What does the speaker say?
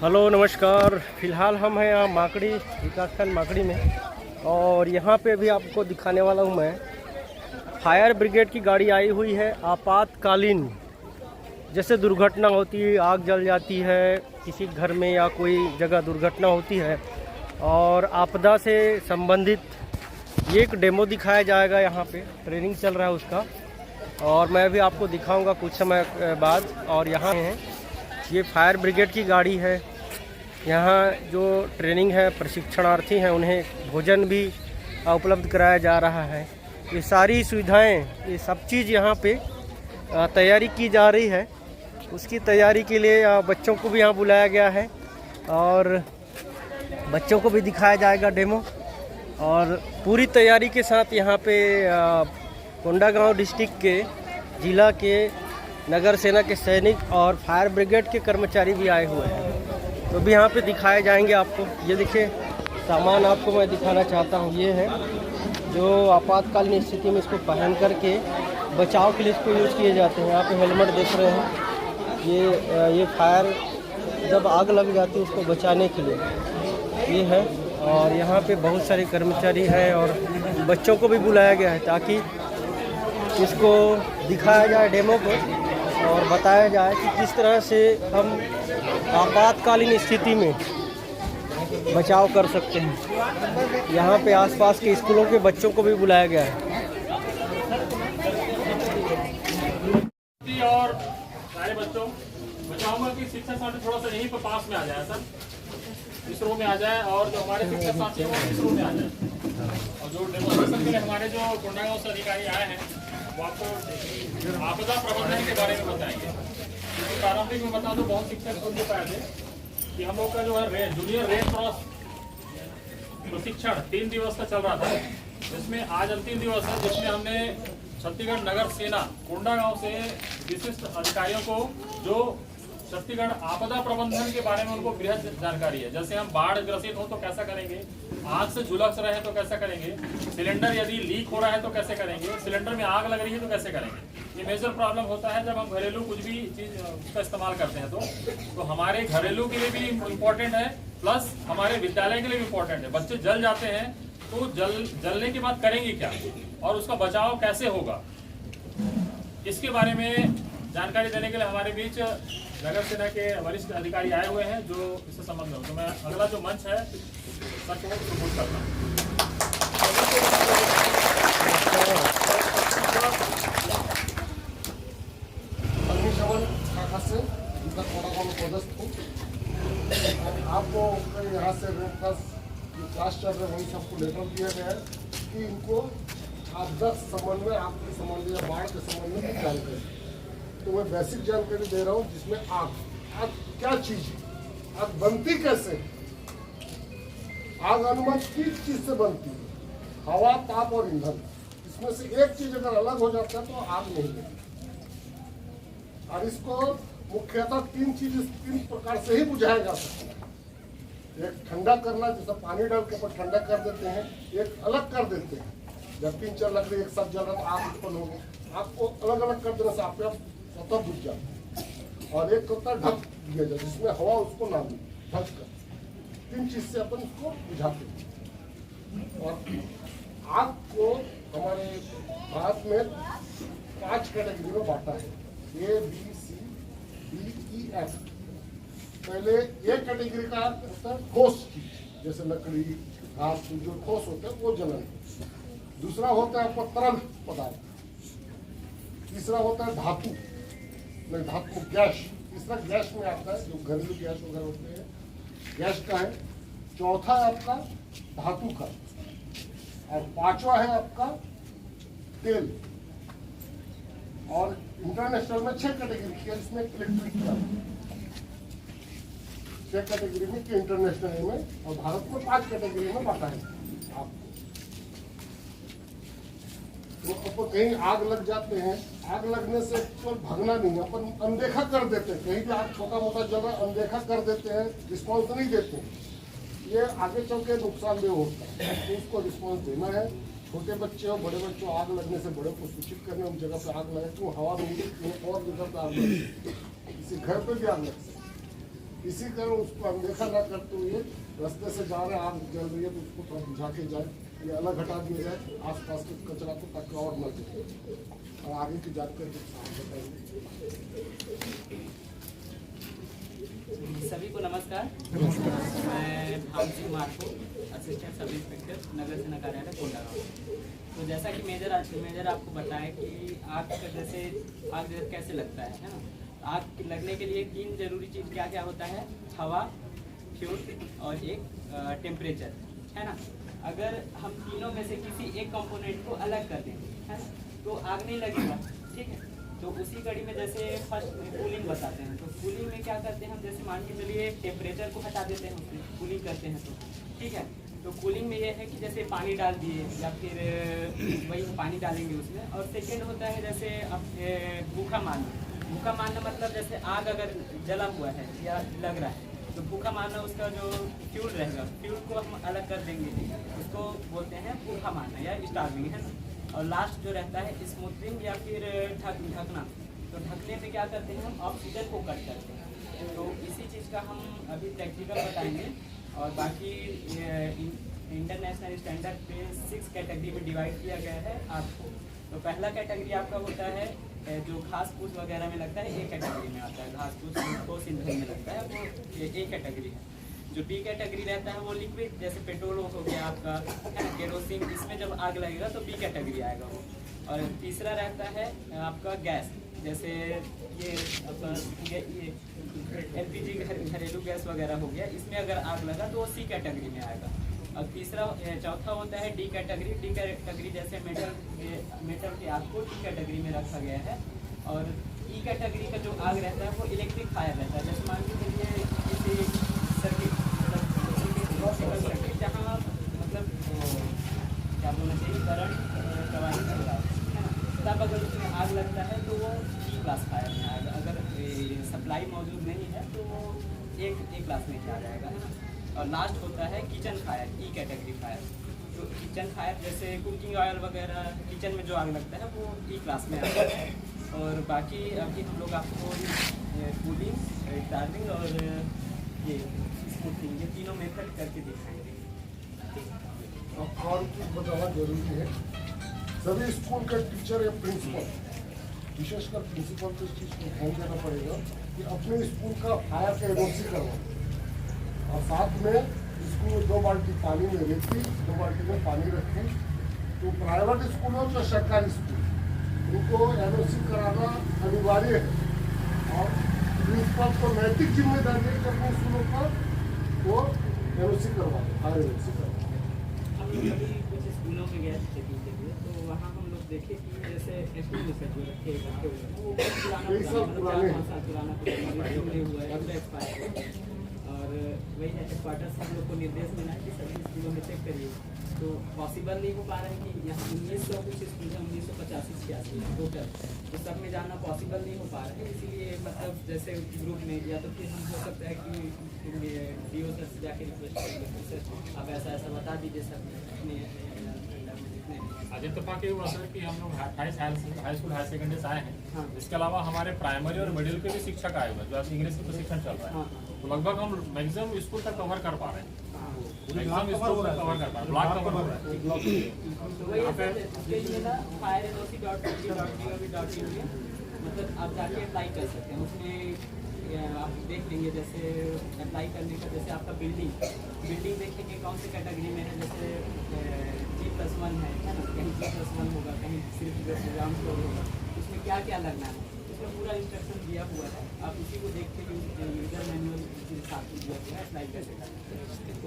Hello नमस्कार। फ़िलहाल हम हैं यहाँ माकड़ी विकासखंड माकड़ी में, और यहाँ पे भी आपको दिखाने वाला हूँ मैं। फायर ब्रिगेड की गाड़ी आई हुई है। आपातकालीन जैसे दुर्घटना होती है, आग जल जाती है किसी घर में या कोई जगह दुर्घटना होती है, और आपदा से संबंधित ये एक डेमो दिखाया जाएगा। यहाँ पे ट्रेनिंग चल रहा है उसका, और मैं भी आपको दिखाऊंगा कुछ समय बाद। और यहाँ है ये फायर ब्रिगेड की गाड़ी है। यहाँ जो ट्रेनिंग है, प्रशिक्षणार्थी हैं, उन्हें भोजन भी उपलब्ध कराया जा रहा है। ये सारी सुविधाएं, ये सब चीज़ यहाँ पे तैयारी की जा रही है। उसकी तैयारी के लिए बच्चों को भी यहाँ बुलाया गया है, और बच्चों को भी दिखाया जाएगा डेमो। और पूरी तैयारी के साथ यहाँ पे कोंडागांव डिस्ट्रिक्ट के ज़िला के नगर सेना के सैनिक और फायर ब्रिगेड के कर्मचारी भी आए हुए हैं, तो भी यहाँ पे दिखाए जाएंगे आपको। ये देखिए सामान आपको मैं दिखाना चाहता हूँ। ये है जो आपातकालीन स्थिति में इसको पहन करके बचाव के लिए इसको यूज़ किए जाते हैं। यहाँ पे हेलमेट देख रहे हैं। ये फायर जब आग लग जाती है उसको बचाने के लिए ये है। और यहाँ पे बहुत सारे कर्मचारी हैं, और बच्चों को भी बुलाया गया है ताकि इसको दिखाया जाए डेमो को, और बताया जाए कि किस तरह से हम आपातकालीन स्थिति में बचाव कर सकते हैं। यहाँ पे आसपास के स्कूलों के बच्चों को भी बुलाया गया है। और सारे बच्चों बचाऊंगा कि शिक्षक साथी थोड़ा सा यहीं पर पास में आ जाए सर, इस रूम में आ जाए, और जो हमारे शिक्षक साथी हैं वो इस रूम में आ जाए। और जो डेमोस्ट्रेशन के लिए हमारे जो कोंडागांव से अधिकारी आए हैं वो आपको आपदा प्रबंधन के बारे में बताएंगे। क्योंकि प्रारंभिक में बता दो, बहुत शिक्षक सुन पाए थे कि हम लोग का जो है जूनियर रेड क्रॉस प्रशिक्षण 3 दिवस का चल रहा था, जिसमें आज अंतिम दिवस है, जिसमें हमने छत्तीसगढ़ नगर सेना कोंडागांव से विशिष्ट अधिकारियों को जो छत्तीसगढ़ आपदा प्रबंधन के बारे में उनको बृहद जानकारी है। जैसे हम बाढ़ ग्रसित हो तो कैसा करेंगे, आग से झुलस रहे तो कैसा करेंगे, सिलेंडर यदि लीक हो रहा है तो कैसे करेंगे, सिलेंडर में आग लग रही है तो कैसे करेंगे। ये मेजर प्रॉब्लम होता है जब हम घरेलू कुछ भी चीज उसका इस्तेमाल करते हैं। तो हमारे घरेलू के लिए भी इम्पोर्टेंट है, प्लस हमारे विद्यालय के लिए भी इम्पोर्टेंट है। बच्चे जल जाते हैं तो जलने के बाद करेंगे क्या, और उसका बचाव कैसे होगा, इसके बारे में जानकारी देने के लिए हमारे बीच नगर सेना के वरिष्ठ अधिकारी आए हुए हैं जो इससे संबंध हो। तो मैं अगला जो मंच है सर को प्रमोट करता हूँ। अग्निशमन शाखा से पदस्थ हूँ। आपको यहाँ से रेड क्रॉस क्लास चल रहे वही सबको लेटर दिया गया है कि इनको आपदा संबंध में, आपके संबंध या बाढ़ के संबंध में कुछ जानकारी। तो मैं बेसिक जानकारी दे रहा हूँ, जिसमें आग क्या चीज है, आग बनती कैसे, आग अनुमान किस चीज से बनती है, हवा, ताप और ईंधन। इसमें से एक चीज अगर अलग हो जाता है तो आग नहीं लगती। और इसको मुख्यतः 3 प्रकार से ही बुझाया जा सकता है। एक ठंडा करना, जैसा पानी डाल के ऊपर ठंडा कर देते हैं, एक अलग कर देते हैं। जब 3-4 लकड़ी एक साथ जल रहा तो आग उत्पन्न होगी, आग को अलग अलग कर देने से आप स्वतः बुझ जाता। और एक होता है ढक दिया जाए, जिसमें हवा उसको ना मिले, ढक कर। 3 चीज से अपन इसको बुझाते हैं। और आग को हमारे भारत में 5 कैटेगरी में बांटा है, A, B, C, D, E, F। पहले एक कैटेगरी का होता है ठोस चीज, जैसे लकड़ी, घास, जो ठोस होते हैं वो जलन। दूसरा होता है आपका तरल पदार्थ। तीसरा होता है धातु, गैस। तीसरा गैस में आता है, जो घरेलू गैस वगैरह होते हैं, गैस का है। चौथा है आपका धातु का, और 5वां है आपका तेल। और इंटरनेशनल में 6 कैटेगरी की है, इसमें इलेक्ट्रिक का 6 कैटेगरी में कि इंटरनेशनल में, और भारत में 5 कैटेगरी में बांटा है आपको। तो अपन कहीं आग लग जाते हैं, आग लगने से तो भागना नहीं, अपन अनदेखा कर देते हैं। कहीं भी आग छोटा मोटा जगह अनदेखा कर देते हैं, रिस्पॉन्स नहीं देते हैं। ये आगे चल के नुकसानदेह होता है, तो उसको रिस्पॉन्स देना है। छोटे बच्चे हो, बड़े बच्चे हो, आग लगने से बड़े को सूचित करने, उन जगह पे आग लगे, क्यों हवा में और जगह पे आग लगे, किसी घर पे भी आग लग सकती है। इसी कारण उसको अनदेखा न करते हुए रास्ते से जा रहे हैं, आग जल रही है तो उसको थोड़ा बुझा के जाए, ये अलग हटा दिया जाए आसपास के कचरा को, ताकि और न जले। और आगे की जानकारी बताएंगे। सभी को नमस्कार। मैं Dham Singh Marko, assistant sub inspector नगर सेना कार्यालय कोंडागांव। तो जैसा कि मेजर आपको बताएं कि आग कैसे लगता है ना। आग लगने के लिए 3 जरूरी चीज़ क्या क्या होता है, हवा, फ्यूल और एक टेम्परेचर, है ना। अगर हम तीनों में से किसी एक कंपोनेंट को अलग कर देंगे, है ना, तो आग नहीं लगेगा, ठीक है। तो उसी कड़ी में जैसे फर्स्ट कूलिंग बताते हैं, तो कूलिंग में क्या करते हैं हम, जैसे मान के चलिए टेम्परेचर को हटा देते हैं, उसमें कूलिंग करते हैं तो ठीक है। तो कूलिंग में ये है कि जैसे पानी डाल दिए या फिर वही पानी डालेंगे उसमें। और सेकेंड होता है जैसे अब भूखा मारना मतलब जैसे आग अगर जला हुआ है या लग रहा है तो भूखा मारना, उसका जो फ्यूल रहेगा, फ्यूल को हम अलग कर देंगे, उसको बोलते हैं भूखा मारना या स्टार्विंग, है ना। और लास्ट जो रहता है स्मूथिंग या फिर ढकना। तो ढकने में क्या करते हैं हम, ऑक्सीजन को कट करते हैं। तो इसी चीज़ का हम अभी प्रैक्टिकल बताएंगे। और बाकी इंटरनेशनल स्टैंडर्ड पे 6 कैटेगरी में डिवाइड किया गया है आपको। तो पहला कैटेगरी आपका होता है जो घास फूस वगैरह में लगता है, ए कैटेगरी में आता है। घास फूस ईंधन में लगता है, वो ए कैटेगरी है। जो बी कैटेगरी रहता है वो लिक्विड, जैसे पेट्रोल हो गया आपका, है ना, केरोसिन, इसमें जब आग लगेगा तो बी कैटेगरी आएगा वो। और तीसरा रहता है आपका गैस, जैसे ये आपका ये LPG घरेलू गैस वगैरह हो गया, इसमें अगर आग लगा तो वो सी कैटेगरी में आएगा। और चौथा होता है डी कैटेगरी। डी कैटेगरी जैसे मेटल के आग को डी कैटेगरी में रखा गया है। और ई कैटेगरी का जो आग रहता है वो इलेक्ट्रिक फायर रहता है। जैसे मान के चलिए किसी सर्किट जहाँ मतलब क्या बोलना चाहिए, करंट प्रवाहित हो रहा है ना, तब अगर उसमें आग लगता है तो वो ई क्लास फायर में आएगा। अगर सप्लाई मौजूद नहीं है तो वो एक क्लास में आ जाएगा, है ना। और लास्ट होता है किचन फायर, ई कैटेगरी फायर। तो किचन फायर जैसे कुकिंग ऑयल वगैरह किचन में जो आग लगता है वो ई क्लास में आता है। और बाकी अभी हम लोग आपको कूलिंग, स्टार्टिंग और ये स्मूथिंग, ये तीनों मेथड करके दिखाएंगे। और चीज बताना जरूरी है, सभी स्कूल के टीचर या प्रिंसिपल, विशेषकर प्रिंसिपल को इस चीज को ध्यान देना पड़ेगा कि अपने स्कूल का फायर का एनओसी करवाएं। और साथ में स्कूल में 2 बाल्टी पानी में रेती, 2 बाल्टी में पानी रखें। तो प्राइवेट स्कूल हो चाहे सरकारी स्कूल, उनको एनओसी कराना अनिवार्य है। और प्रिंसिपल को नैतिक जिम्मेदारी है कि अपने स्कूलों का वो एनओसी करवा, फायर एनओसी करवा। हम लोग अभी कुछ स्कूलों में गए चेकिंग के लिए, तो वहाँ हम लोग देखे कि जैसे एक्सपीरियंस जो रखे हुए हैं वो बहुत पुराना 4-5 साल पुराना हुआ है, अब एक्सपायर। और वही हेडक्वार्टर से हम लोग को निर्देश मिला है कि सभी स्कूलों में चेक करिए। तो पॉसिबल नहीं हो पा रहा है कि यहाँ 1900 कुछ स्कूल है, 1985-86 टोटल, तो सब में जाना पॉसिबल नहीं हो पा रहा है। इसीलिए मतलब जैसे ग्रुप में या तो फिर हो सकता है कि DO सर से जाके रिक्वेस्ट करेंगे, सर आप ऐसा बता दीजिए सर। आज इत्तेफाक ये हुआ सर कि हम लोग 28 हाई स्कूल हायर सेकेंडरी से आए हैं। हाँ। इसके अलावा हमारे प्राइमरी और मिडिल के भी शिक्षक आए हुए हैं, जो आज इंग्लिश का प्रशिक्षण चल रहा है। हाँ। तो लगभग हम मैक्सिमम स्कूल तक कवर कर पा रहे हैं, मैक्सिमम स्कूल तक कवर कर पा रहे हैं, ब्लॉक कवर हो रहा है। मतलब आप जाके अप्लाई कर सकते हैं उसमें। आप देख लेंगे जैसे अप्लाई करने का, जैसे आपका बिल्डिंग देखेंगे कौन से कैटेगरी में है। जैसे G+1 है ना, कहीं G+1 होगा, कहीं सिर्फ ग्राउंड फ्लोर होगा, उसमें क्या क्या लगना है उसमें पूरा इंस्ट्रक्शन दिया हुआ है। आप उसी को देख के यूजर मैनुअल के साथ दिया हुआ है, अप्लाई कर सकते हैं।